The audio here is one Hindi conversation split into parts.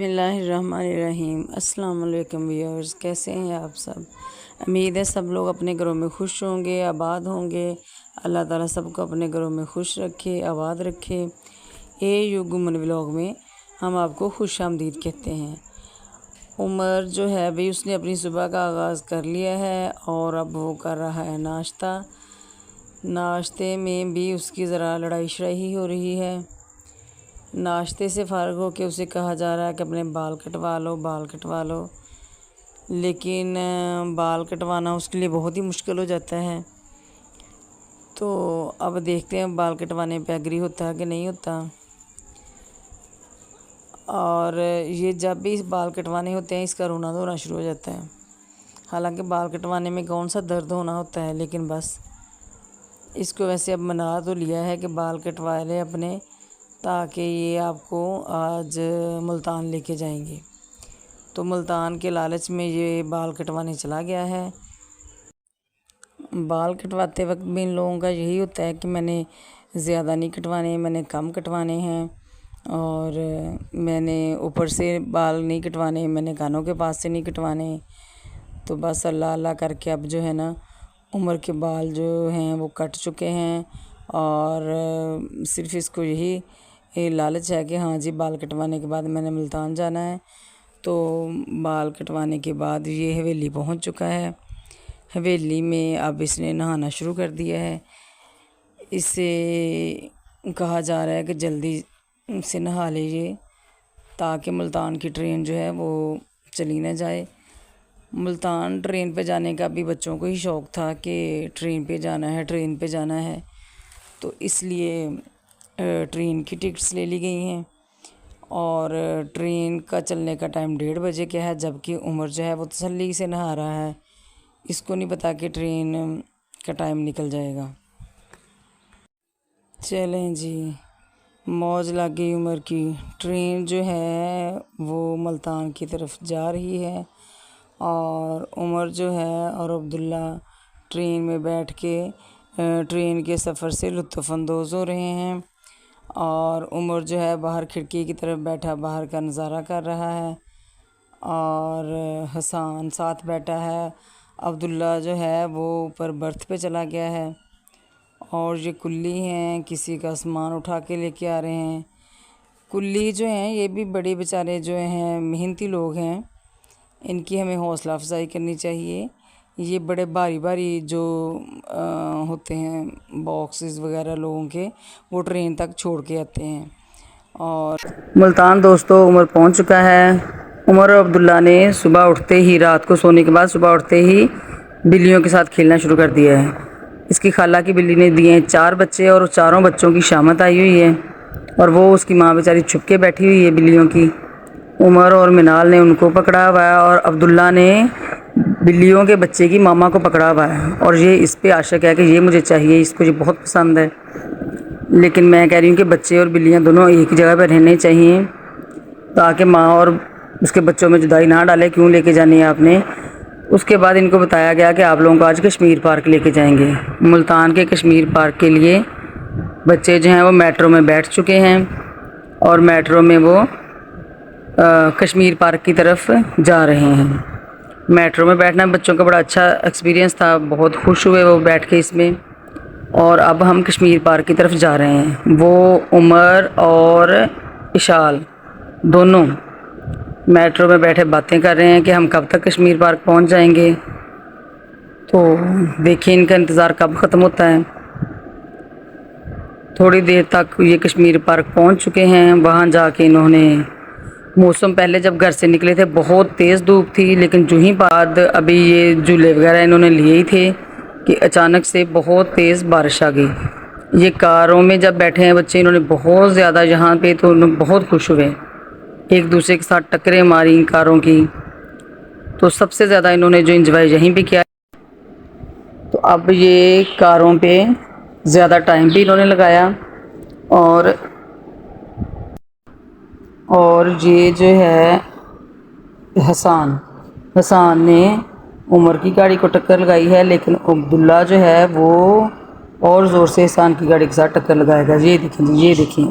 बिस्मिल्लाहिर्रहमानिर्रहीम। अस्सलाम वालेकुम व्यूअर्स, कैसे हैं आप सब। उम्मीद है सब लोग अपने घरों में खुश होंगे, आबाद होंगे। अल्लाह ताला सबको अपने घरों में खुश रखे, आबाद रखे। गुमन व्लॉग में हम आपको खुश आमदीद कहते हैं। उमर जो है भाई, उसने अपनी सुबह का आगाज़ कर लिया है और अब वो कर रहा है नाश्ता। नाश्ते में भी उसकी ज़रा लड़ाई शड़ाई हो रही है। नाश्ते से फ़ारिग होकर उसे कहा जा रहा है कि अपने बाल कटवा लो, बाल कटवा लो, लेकिन बाल कटवाना उसके लिए बहुत ही मुश्किल हो जाता है। तो अब देखते हैं बाल कटवाने पे एग्री होता है कि नहीं होता। और ये जब भी बाल कटवाने होते हैं इसका रोना धोना शुरू हो जाता है। हालांकि बाल कटवाने में कौन सा दर्द होना होता है, लेकिन बस इसको वैसे अब मना तो लिया है कि बाल कटवा ले अपने, ताकि ये आपको आज मुल्तान लेके जाएंगे। तो मुल्तान के लालच में ये बाल कटवाने चला गया है। बाल कटवाते वक्त भी इन लोगों का यही होता है कि मैंने ज़्यादा नहीं कटवाने, मैंने कम कटवाने हैं, और मैंने ऊपर से बाल नहीं कटवाने, मैंने कानों के पास से नहीं कटवाने। तो बस अल्लाह अल्लाह करके अब जो है ना, उम्र के बाल जो हैं वो कट चुके हैं। और सिर्फ़ इसको यही लालच है कि हाँ जी, बाल कटवाने के बाद मैंने मुल्तान जाना है। तो बाल कटवाने के बाद ये हवेली पहुंच चुका है। हवेली में अब इसने नहाना शुरू कर दिया है। इससे कहा जा रहा है कि जल्दी से नहा लीजिए, ताकि मुल्तान की ट्रेन जो है वो चली ना जाए। मुल्तान ट्रेन पे जाने का भी बच्चों को ही शौक़ था कि ट्रेन पे जाना है, ट्रेन पे जाना है। तो इसलिए ट्रेन की टिकट्स ले ली गई हैं। और ट्रेन का चलने का टाइम 1:30 बजे का है, जबकि उमर जो है वो तसल्ली से नहा रहा है। इसको नहीं पता कि ट्रेन का टाइम निकल जाएगा। चलें जी, मौज लग गई उमर की। ट्रेन जो है वो मुल्तान की तरफ जा रही है, और उमर जो है और अब्दुल्ला ट्रेन में बैठ के ट्रेन के सफ़र से लुत्फ़अंदोज़ हो रहे हैं। और उमर जो है बाहर खिड़की की तरफ बैठा बाहर का नज़ारा कर रहा है, और हसन साथ बैठा है। अब्दुल्ला जो है वो ऊपर बर्थ पे चला गया है, और ये कुल्ली हैं, किसी का सामान उठा के लेके आ रहे हैं। कुल्ली जो हैं ये भी बड़े बेचारे जो हैं मेहनती लोग हैं, इनकी हमें हौसला अफजाई करनी चाहिए। ये बड़े भारी भारी जो होते हैं बॉक्सेस वगैरह लोगों के, वो ट्रेन तक छोड़ के आते हैं। और मुल्तान दोस्तों उमर पहुंच चुका है। उमर और अब्दुल्ला ने सुबह उठते ही, रात को सोने के बाद सुबह उठते ही बिल्लियों के साथ खेलना शुरू कर दिया है। इसकी खाला की बिल्ली ने दिए हैं 4 बच्चे, और चारों बच्चों की शामत आई हुई है, और वो उसकी माँ बेचारी छुप के बैठी हुई है बिल्लियों की। उमर और मिनाल ने उनको पकड़ा हुआ है, और अब्दुल्ला ने बिल्लियों के बच्चे की मामा को पकड़ा हुआ है, और ये इस पे आशिक है कि ये मुझे चाहिए, इसको ये बहुत पसंद है। लेकिन मैं कह रही हूँ कि बच्चे और बिल्लियाँ दोनों एक जगह पर रहने चाहिए, ताकि माँ और उसके बच्चों में जुदाई ना डाले। क्यों लेके जानी है आपने। उसके बाद इनको बताया गया कि आप लोगों को आज कश्मीर पार्क लेके जाएंगे। मुल्तान के कश्मीर पार्क के लिए बच्चे जो हैं वो मेट्रो में बैठ चुके हैं, और मेट्रो में वो कश्मीर पार्क की तरफ जा रहे हैं। मेट्रो में बैठना बच्चों का बड़ा अच्छा एक्सपीरियंस था, बहुत खुश हुए वो बैठ के इसमें। और अब हम कश्मीर पार्क की तरफ जा रहे हैं। वो उमर और इशाल दोनों मेट्रो में बैठे बातें कर रहे हैं कि हम कब तक कश्मीर पार्क पहुंच जाएंगे। तो देखिए इनका इंतज़ार कब ख़त्म होता है। थोड़ी देर तक ये कश्मीर पार्क पहुंच चुके हैं। वहाँ जाके इन्होंने, मौसम पहले जब घर से निकले थे बहुत तेज़ धूप थी, लेकिन जो ही बाद अभी ये झूले वगैरह इन्होंने लिए ही थे कि अचानक से बहुत तेज़ बारिश आ गई। ये कारों में जब बैठे हैं बच्चे, इन्होंने बहुत ज़्यादा यहाँ पे तो उन्होंने बहुत खुश हुए, एक दूसरे के साथ टक्करें मारी कारों की। तो सबसे ज़्यादा इन्होंने जो इंजॉय यहीं पे किया। तो अब ये कारों पे ज़्यादा टाइम भी इन्होंने लगाया, और ये जो है हसन ने उमर की गाड़ी को टक्कर लगाई है, लेकिन अब्दुल्ला जो है वो और ज़ोर से हसन की गाड़ी के साथ टक्कर लगाएगा। ये देखें, ये देखिए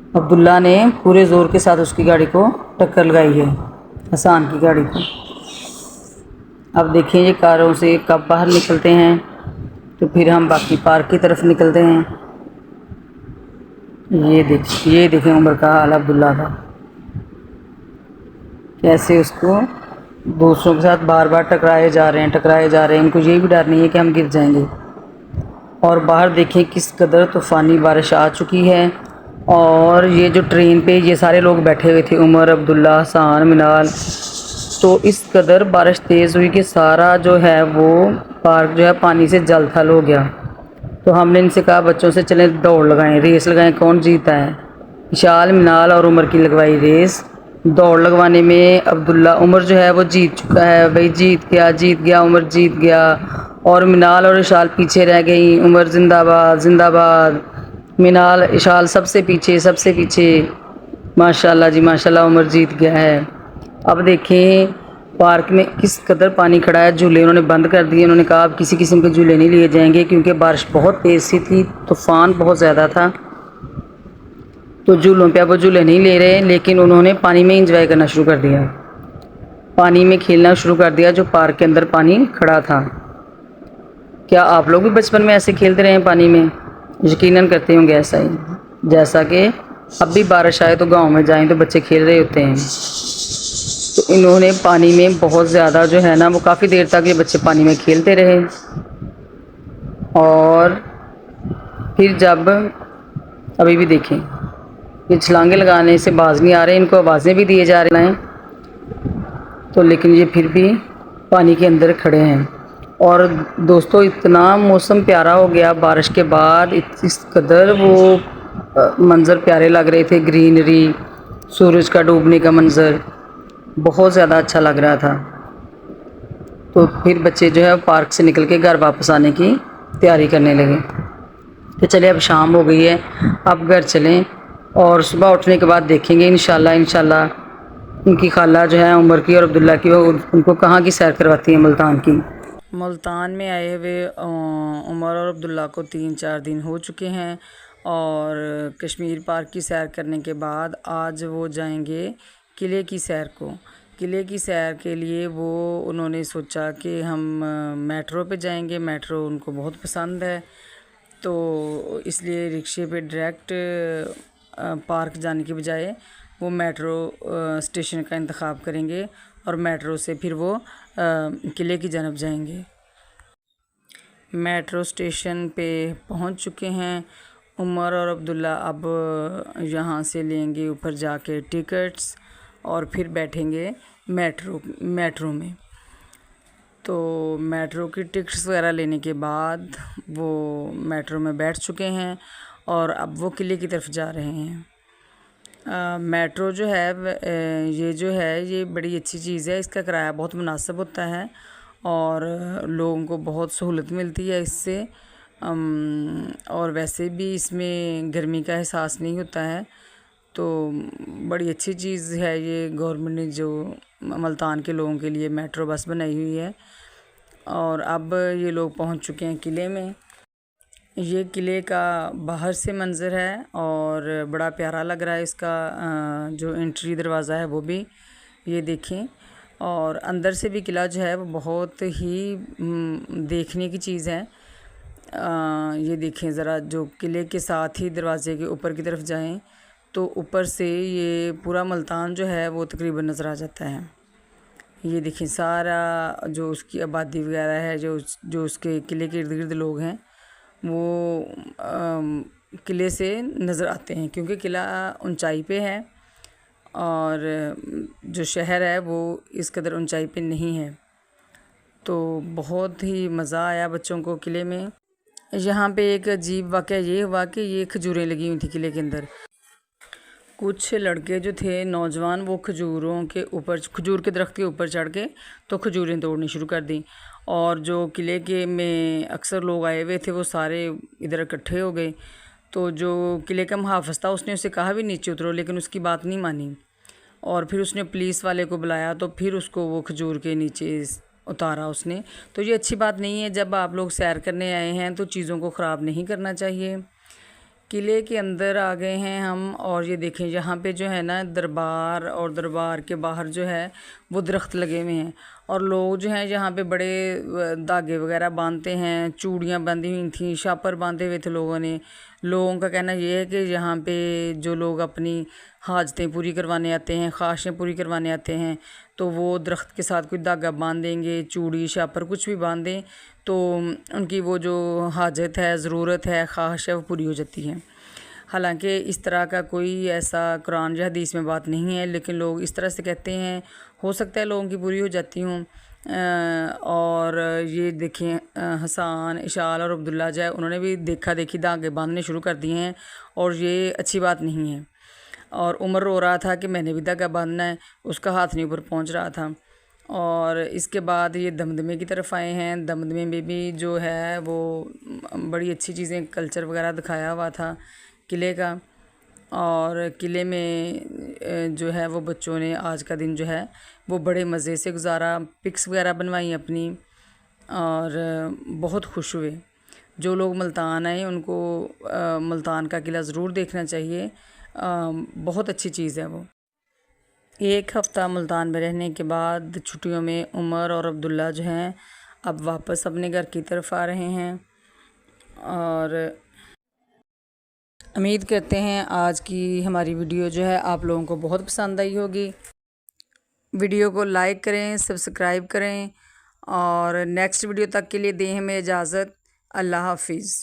अब्दुल्ला ने पूरे ज़ोर के साथ उसकी गाड़ी को टक्कर लगाई है, हसान की गाड़ी को। अब देखिए ये कारों से कब बाहर निकलते हैं, तो फिर हम बाकी पार्क की तरफ निकलते हैं। ये देखें उमर का हाल, अब्दुल्ला का, कैसे उसको दूसरों के साथ बार बार टकराए जा रहे हैं। इनको ये भी डर नहीं है कि हम गिर जाएंगे। और बाहर देखें किस कदर तूफ़ानी बारिश आ चुकी है। और ये जो ट्रेन पे ये सारे लोग बैठे हुए थे, उमर, अब्दुल्ला, हसान, मिनाल, तो इस कदर बारिश तेज़ हुई कि सारा जो है वो पार्क जो है पानी से जल थल हो गया। तो हमने इनसे कहा बच्चों से चलें दौड़ लगाएं, रेस लगाएं, कौन जीता है। विशाल, मिनाल और उमर की लगवाई रेस। दौड़ लगवाने में अब्दुल्ला, उमर जो है वो जीत चुका है भाई, जीत गया, उमर जीत गया। और मिनाल और विशाल पीछे रह गई। उमर जिंदाबाद जिंदाबाद, मिनाल, विशाल सबसे पीछे। माशाल्लाह जी माशाल्लाह, उमर जीत गया है। अब देखें पार्क में किस कदर पानी खड़ा है। झूले उन्होंने बंद कर दिए। उन्होंने कहा अब किसी किस्म के झूले नहीं लिए जाएंगे, क्योंकि बारिश बहुत तेज़ सी थी, तूफ़ान बहुत ज़्यादा था, तो झूलों पे अब वो झूले नहीं ले रहे। लेकिन उन्होंने पानी में इंजॉय करना शुरू कर दिया, पानी में खेलना शुरू कर दिया, जो पार्क के अंदर पानी खड़ा था। क्या आप लोग भी बचपन में ऐसे खेलते रहे हैं पानी में? यकीनन करते होंगे ऐसा ही, जैसा कि अब भी बारिश आए तो गांव में जाएं तो बच्चे खेल रहे होते हैं। तो इन्होंने पानी में बहुत ज़्यादा जो है ना, वो काफ़ी देर तक ये बच्चे पानी में खेलते रहे। और फिर जब अभी भी देखें ये छलांगे लगाने से बाज नहीं आ रहे, इनको आवाज़ें भी दिए जा रहे हैं, तो लेकिन ये फिर भी पानी के अंदर खड़े हैं। और दोस्तों इतना मौसम प्यारा हो गया बारिश के बाद, इस कदर वो मंज़र प्यारे लग रहे थे, ग्रीनरी, सूरज का डूबने का मंज़र बहुत ज़्यादा अच्छा लग रहा था। तो फिर बच्चे जो है पार्क से निकल के घर वापस आने की तैयारी करने लगे कि चले अब शाम हो गई है, अब घर चलें और सुबह उठने के बाद देखेंगे इंशाल्लाह उनकी खाला जो है उमर की और अब्दुल्ला की, वो उनको कहाँ की सैर करवाती है, मुल्तान की। मुल्तान में आए हुए उमर और अब्दुल्ला को 3-4 दिन हो चुके हैं। और कश्मीर पार्क की सैर करने के बाद आज वो जाएंगे किले की सैर को। किले की सैर के लिए वो उन्होंने सोचा कि हम मेट्रो पे जाएंगे, मेट्रो उनको बहुत पसंद है, तो इसलिए रिक्शे पे डायरेक्ट पार्क जाने के बजाय वो मेट्रो स्टेशन का इंतखाब करेंगे और मेट्रो से फिर वो किले की जानब जाएंगे। मेट्रो स्टेशन पे पहुंच चुके हैं उमर और अब्दुल्ला। अब यहाँ से लेंगे ऊपर जाके टिकट्स और फिर बैठेंगे मेट्रो में। तो मेट्रो की टिकट्स वगैरह लेने के बाद वो मेट्रो में बैठ चुके हैं और अब वो किले की तरफ जा रहे हैं। मेट्रो जो है ये बड़ी अच्छी चीज़ है, इसका किराया बहुत मुनासिब होता है और लोगों को बहुत सहूलत मिलती है इससे। और वैसे भी इसमें गर्मी का एहसास नहीं होता है, तो बड़ी अच्छी चीज़ है ये। गवर्नमेंट ने जो मुल्तान के लोगों के लिए मेट्रो बस बनाई हुई है। और अब ये लोग पहुंच चुके हैं किले में। ये किले का बाहर से मंज़र है और बड़ा प्यारा लग रहा है इसका जो एंट्री दरवाज़ा है वो भी, ये देखें। और अंदर से भी किला जो है वो बहुत ही देखने की चीज़ है। ये देखें ज़रा, जो किले के साथ ही दरवाज़े के ऊपर की तरफ जाएं तो ऊपर से ये पूरा मुल्तान जो है वो तकरीबन नज़र आ जाता है। ये देखें सारा जो उसकी आबादी वगैरह है, जो उसके किले के इर्द गिर्द लोग हैं वो किले से नज़र आते हैं, क्योंकि किला ऊंचाई पे है और जो शहर है वो इस कदर ऊंचाई पे नहीं है। तो बहुत ही मज़ा आया बच्चों को किले में। यहाँ पे एक अजीब वाक़या ये हुआ कि ये खजूरें लगी हुई थी किले के अंदर। कुछ लड़के जो थे नौजवान, वो खजूर के दरख्त के ऊपर चढ़ के तो खजूरें तोड़नी शुरू कर दी। और जो किले के में अक्सर लोग आए हुए थे वो सारे इधर इकट्ठे हो गए। तो जो किले का मुहाफ़िज़ था उसने उसे कहा भी नीचे उतरो, लेकिन उसकी बात नहीं मानी और फिर उसने पुलिस वाले को बुलाया, तो फिर उसको वो खजूर के नीचे उतारा उसने। तो ये अच्छी बात नहीं है। जब आप लोग सैर करने आए हैं तो चीज़ों को ख़राब नहीं करना चाहिए। किले के अंदर आ गए हैं हम। और ये देखें यहाँ पे जो है ना दरबार, और दरबार के बाहर जो है वो दरख्त लगे हुए हैं, और लोग जो हैं यहाँ पे बड़े धागे वगैरह बांधते हैं, चूड़ियाँ बंधी हुई थी, शापर बांधे हुए थे लोगों ने। लोगों का कहना ये है कि यहाँ पे जो लोग अपनी हाजतें पूरी करवाने आते हैं, ख्वाहिशें पूरी करवाने आते हैं, तो वो दरख्त के साथ कोई धागा बांध देंगे, चूड़ी शापर कुछ भी बांध दें, तो उनकी वो जो हाजत है, ज़रूरत है, ख्वाहिश है, वो पूरी हो जाती है। हालांकि इस तरह का कोई ऐसा कुरान या हदीस में बात नहीं है, लेकिन लोग इस तरह से कहते हैं, हो सकता है लोगों की पूरी हो जाती हूँ। और ये देखें हसन, इशाल और अब्दुल्ला जो है उन्होंने भी देखा देखी धागे बांधने शुरू कर दिए हैं, और ये अच्छी बात नहीं है। और उमर रो रहा था कि मैंने भी धागा बांधना है, उसका हाथ नहीं ऊपर पहुंच रहा था। और इसके बाद ये दमदमे की तरफ आए हैं। दमदमे में भी जो है वो बड़ी अच्छी चीज़ें, कल्चर वगैरह दिखाया हुआ था किले का। और किले में जो है वो बच्चों ने आज का दिन जो है वो बड़े मज़े से गुजारा, पिक्स वगैरह बनवाई अपनी, और बहुत खुश हुए। जो लोग मुल्तान आए उनको मुल्तान का किला ज़रूर देखना चाहिए, बहुत अच्छी चीज़ है वो। एक हफ़्ता मुल्तान में रहने के बाद छुट्टियों में उमर और अब्दुल्ला जो हैं अब वापस अपने घर की तरफ आ रहे हैं। और उम्मीद करते हैं आज की हमारी वीडियो जो है आप लोगों को बहुत पसंद आई होगी। वीडियो को लाइक करें, सब्सक्राइब करें, और नेक्स्ट वीडियो तक के लिए दें हमें इजाज़त। अल्लाह हाफिज़।